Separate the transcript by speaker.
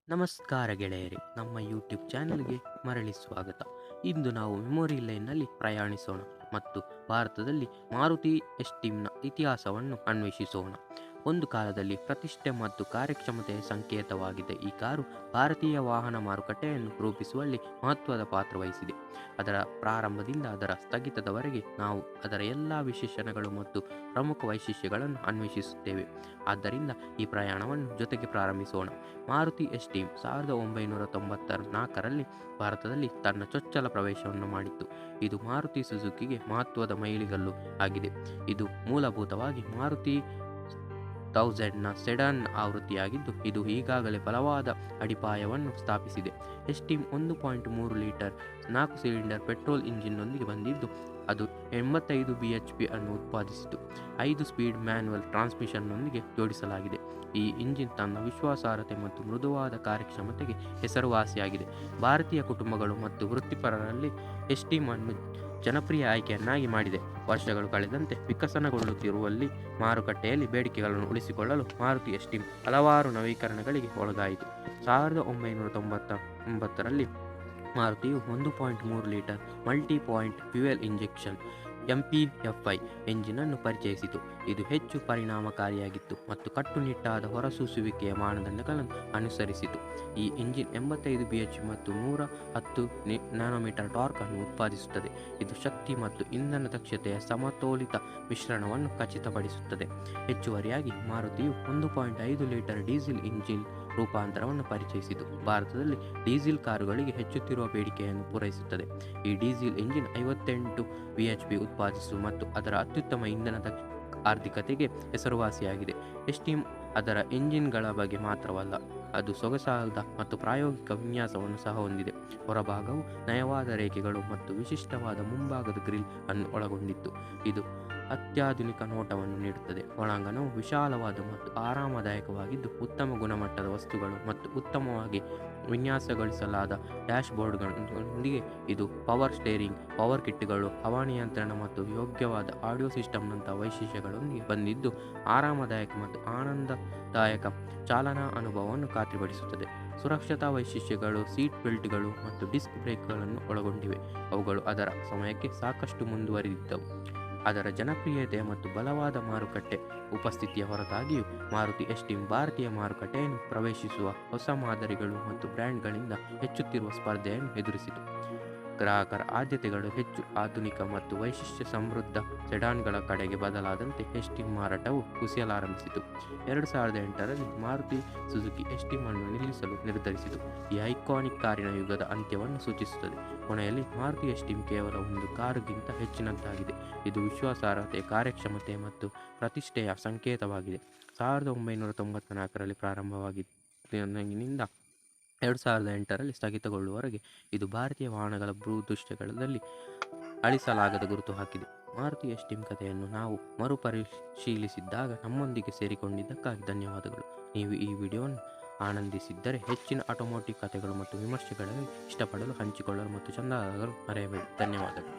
Speaker 1: ನಮಸ್ಕಾರ ಗೆಳೆಯರೇ, ನಮ್ಮ ಯೂಟ್ಯೂಬ್ ಚಾನೆಲ್ಗೆ ಮರಳಿ ಸ್ವಾಗತ. ಇಂದು ನಾವು ಮೆಮೊರಿ ಲೈನ್ನಲ್ಲಿ ಪ್ರಯಾಣಿಸೋಣ ಮತ್ತು ಭಾರತದಲ್ಲಿ ಮಾರುತಿ ಎಸ್ಟೀಮ್ನ ಇತಿಹಾಸವನ್ನು ಅನ್ವೇಷಿಸೋಣ. ಒಂದು ಕಾಲದಲ್ಲಿ ಪ್ರತಿಷ್ಠೆ ಮತ್ತು ಕಾರ್ಯಕ್ಷಮತೆಯ ಸಂಕೇತವಾಗಿದ್ದ ಈ ಕಾರು ಭಾರತೀಯ ವಾಹನ ಮಾರುಕಟ್ಟೆಯನ್ನು ರೂಪಿಸುವಲ್ಲಿ ಮಹತ್ವದ ಪಾತ್ರ ವಹಿಸಿದೆ. ಅದರ ಪ್ರಾರಂಭದಿಂದ ಅದರ ಸ್ಥಗಿತದವರೆಗೆ ನಾವು ಅದರ ಎಲ್ಲ ವಿಶೇಷಣಗಳು ಮತ್ತು ಪ್ರಮುಖ ವೈಶಿಷ್ಟ್ಯಗಳನ್ನು ಅನ್ವೇಷಿಸುತ್ತೇವೆ. ಆದ್ದರಿಂದ ಈ ಪ್ರಯಾಣವನ್ನು ಜೊತೆಗೆ ಪ್ರಾರಂಭಿಸೋಣ. ಮಾರುತಿ ಎಸ್ಟೀಮ್ 1994ರಲ್ಲಿ ಭಾರತದಲ್ಲಿ ತನ್ನ ಚೊಚ್ಚಲ ಪ್ರವೇಶವನ್ನು ಮಾಡಿತ್ತು. ಇದು ಮಾರುತಿ ಸುಜುಕಿಗೆ ಮಹತ್ವದ ಮೈಲಿಗಲ್ಲು ಆಗಿದೆ. ಇದು ಮೂಲಭೂತವಾಗಿ ಮಾರುತಿ 1000ನ ಸೆಡಾನ್ ಆವೃತ್ತಿಯಾಗಿದ್ದು, ಇದು ಈಗಾಗಲೇ ಬಲವಾದ ಅಡಿಪಾಯವನ್ನು ಸ್ಥಾಪಿಸಿದೆ. ಎಸ್ಟೀಮ್ 1.3 ಲೀಟರ್ 4 ಸಿಲಿಂಡರ್ ಪೆಟ್ರೋಲ್ ಇಂಜಿನ್ನೊಂದಿಗೆ ಬಂದಿದ್ದು, ಅದು 85 bhp ಅನ್ನು ಉತ್ಪಾದಿಸಿತು. 5 ಸ್ಪೀಡ್ ಮ್ಯಾನ್ಯುವಲ್ ಟ್ರಾನ್ಸ್ಮಿಷನ್ನೊಂದಿಗೆ ಜೋಡಿಸಲಾಗಿದೆ. ಈ ಇಂಜಿನ್ ತನ್ನ ವಿಶ್ವಾಸಾರ್ಹತೆ ಮತ್ತು ಮೃದುವಾದ ಕಾರ್ಯಕ್ಷಮತೆಗೆ ಹೆಸರುವಾಸಿಯಾಗಿದೆ. ಭಾರತೀಯ ಕುಟುಂಬಗಳು ಮತ್ತು ವೃತ್ತಿಪರರಲ್ಲಿ ಎಸ್ಟೀಮ್ ಅನ್ನು ಜನಪ್ರಿಯ ಆಯ್ಕೆಯನ್ನಾಗಿ ಮಾಡಿದೆ. ವರ್ಷಗಳು ಕಳೆದಂತೆ ವಿಕಸನಗೊಳ್ಳುತ್ತಿರುವಲ್ಲಿ ಮಾರುಕಟ್ಟೆಯಲ್ಲಿ ಬೇಡಿಕೆಗಳನ್ನು ಉಳಿಸಿಕೊಳ್ಳಲು ಮಾರುತಿ ಎಸ್ಟೀಮ್ ಹಲವಾರು ನವೀಕರಣಗಳಿಗೆ ಒಳಗಾಯಿತು. 1999ರಲ್ಲಿ ಮಾರುತಿಯು 1.3 litre multi point fuel injection MPFI ಎಂಜಿನನ್ನು ಪರಿಚಯಿಸಿತು. ಇದು ಹೆಚ್ಚು ಪರಿಣಾಮಕಾರಿಯಾಗಿತ್ತು ಮತ್ತು ಕಟ್ಟುನಿಟ್ಟಾದ ಹೊರಸೂಸುವಿಕೆಯ ಮಾನದಂಡಗಳನ್ನು ಅನುಸರಿಸಿತು. ಈ ಇಂಜಿನ್ 85 bhp ಮತ್ತು 110 ನ್ಯಾನೋಮೀಟರ್ ಟಾರ್ಕ್ ಅನ್ನು ಉತ್ಪಾದಿಸುತ್ತದೆ. ಇದು ಶಕ್ತಿ ಮತ್ತು ಇಂಧನ ದಕ್ಷತೆಯ ಸಮತೋಲಿತ ಮಿಶ್ರಣವನ್ನು ಖಚಿತಪಡಿಸುತ್ತದೆ. ಹೆಚ್ಚುವರಿಯಾಗಿ ಮಾರುತಿಯು 1.5 ಲೀಟರ್ ಡೀಸೆಲ್ ಇಂಜಿನ್ ರೂಪಾಂತರವನ್ನು ಪರಿಚಯಿಸಿತು. ಭಾರತದಲ್ಲಿ ಡೀಸೆಲ್ ಕಾರುಗಳಿಗೆ ಹೆಚ್ಚುತ್ತಿರುವ ಬೇಡಿಕೆಯನ್ನು ಪೂರೈಸುತ್ತದೆ. ಈ ಡೀಸೆಲ್ ಇಂಜಿನ್ 58 bhp ಉತ್ಪಾದಿಸುವ ಮತ್ತು ಅದರ ಅತ್ಯುತ್ತಮ ಇಂಧನದ ಆರ್ಥಿಕತೆಗೆ ಹೆಸರುವಾಸಿಯಾಗಿದೆ. ಎಸ್ಟೀಮ್ ಅದರ ಇಂಜಿನ್ಗಳ ಬಗ್ಗೆ ಮಾತ್ರವಲ್ಲ, ಅದು ಸೊಗಸಾದ ಮತ್ತು ಪ್ರಾಯೋಗಿಕ ವಿನ್ಯಾಸವನ್ನು ಸಹ ಹೊಂದಿದೆ. ಹೊರಭಾಗವು ನಯವಾದ ರೇಖೆಗಳು ಮತ್ತು ವಿಶಿಷ್ಟವಾದ ಮುಂಭಾಗದ ಗ್ರಿಲ್ ಅನ್ನು ಒಳಗೊಂಡಿತ್ತು. ಇದು ಅತ್ಯಾಧುನಿಕ ನೋಟವನ್ನು ನೀಡುತ್ತದೆ. ಒಳಾಂಗಣವು ವಿಶಾಲವಾದ ಮತ್ತು ಆರಾಮದಾಯಕವಾಗಿದ್ದು, ಉತ್ತಮ ಗುಣಮಟ್ಟದ ವಸ್ತುಗಳು ಮತ್ತು ಉತ್ತಮವಾಗಿ ವಿನ್ಯಾಸಗೊಳಿಸಲಾದ ಡ್ಯಾಶ್ಬೋರ್ಡ್ಗಳೊಂದಿಗೆ ಇದು ಪವರ್ ಸ್ಟೇರಿಂಗ್, ಪವರ್ ಕಿಟ್ಗಳು, ಹವಾನಿಯಂತ್ರಣ ಮತ್ತು ಯೋಗ್ಯವಾದ ಆಡಿಯೋ ಸಿಸ್ಟಮ್ನಂತಹ ವೈಶಿಷ್ಟ್ಯಗಳೊಂದಿಗೆ ಬಂದಿದ್ದು, ಆರಾಮದಾಯಕ ಮತ್ತು ಆನಂದದಾಯಕ ಚಾಲನಾ ಅನುಭವವನ್ನು ಖಾತ್ರಿಪಡಿಸುತ್ತದೆ. ಸುರಕ್ಷತಾ ವೈಶಿಷ್ಟ್ಯಗಳು ಸೀಟ್ ಬೆಲ್ಟ್ಗಳು ಮತ್ತು ಡಿಸ್ಕ್ ಬ್ರೇಕ್ಗಳನ್ನು ಒಳಗೊಂಡಿವೆ. ಅವುಗಳು ಅದರ ಸಮಯಕ್ಕೆ ಸಾಕಷ್ಟು ಮುಂದುವರಿದಿದ್ದವು. ಅದರ ಜನಪ್ರಿಯತೆ ಮತ್ತು ಬಲವಾದ ಮಾರುಕಟ್ಟೆ ಉಪಸ್ಥಿತಿಯ ಹೊರತಾಗಿಯೂ ಮಾರುತಿ ಎಸ್ಟೀಮ್ ಭಾರತೀಯ ಮಾರುಕಟ್ಟೆಯನ್ನು ಪ್ರವೇಶಿಸುವ ಹೊಸ ಮಾದರಿಗಳು ಮತ್ತು ಬ್ರ್ಯಾಂಡ್ಗಳಿಂದ ಹೆಚ್ಚುತ್ತಿರುವ ಸ್ಪರ್ಧೆಯನ್ನು ಎದುರಿಸಿತು. ಗ್ರಾಹಕರ ಆದ್ಯತೆಗಳು ಹೆಚ್ಚು ಆಧುನಿಕ ಮತ್ತು ವೈಶಿಷ್ಟ್ಯ ಸಮೃದ್ಧ ಸೆಡಾನ್ಗಳ ಕಡೆಗೆ ಬದಲಾದಂತೆ ಎಸ್ಟೀಮ್ ಮಾರಾಟವು ಕುಸಿಯಲಾರಂಭಿಸಿತು. 2008ರಲ್ಲಿ ಮಾರುತಿ ಸುಜುಕಿ ಎಸ್ಟೀಮ್ ಅನ್ನು ನಿಲ್ಲಿಸಲು ನಿರ್ಧರಿಸಿತು. ಈ ಐಕಾನಿಕ್ ಕಾರಿನ ಯುಗದ ಅಂತ್ಯವನ್ನು ಸೂಚಿಸುತ್ತದೆ. ಕೊನೆಯಲ್ಲಿ ಮಾರುತಿ ಎಸ್ಟೀಮ್ ಕೇವಲ ಒಂದು ಕಾರುಗಿಂತ ಹೆಚ್ಚಿನದ್ದಾಗಿದೆ. ಇದು ವಿಶ್ವಾಸಾರ್ಹತೆ, ಕಾರ್ಯಕ್ಷಮತೆ ಮತ್ತು ಪ್ರತಿಷ್ಠೆಯ ಸಂಕೇತವಾಗಿದೆ. 1994ರಲ್ಲಿ ಪ್ರಾರಂಭವಾಗಿನಿಂದ 2008ರಲ್ಲಿ ಸ್ಥಗಿತಗೊಳ್ಳುವವರೆಗೆ ಇದು ಭಾರತೀಯ ವಾಹನಗಳ ಭೂದೃಶ್ಯಗಳಲ್ಲಿ ಅಳಿಸಲಾಗದ ಗುರುತು ಹಾಕಿದೆ. ಮಾರುತಿ ಎಸ್ಟೀಮ್ ಕಥೆಯನ್ನು ನಾವು ಮರುಪರಿಶೀಲಿಸಿದಾಗ ನಮ್ಮೊಂದಿಗೆ ಸೇರಿಕೊಂಡಿದ್ದಕ್ಕಾಗಿ ಧನ್ಯವಾದಗಳು. ನೀವು ಈ ವಿಡಿಯೋವನ್ನು ಆನಂದಿಸಿದ್ದರೆ ಹೆಚ್ಚಿನ ಆಟೋಮೋಟಿವ್ ಕಥೆಗಳು ಮತ್ತು ವಿಮರ್ಶೆಗಳಲ್ಲಿ ಇಷ್ಟಪಡಲು, ಹಂಚಿಕೊಳ್ಳಲು ಮತ್ತು ಚಂದಾದಾರರು ಮರೆಯಬೇಡಿ. ಧನ್ಯವಾದಗಳು.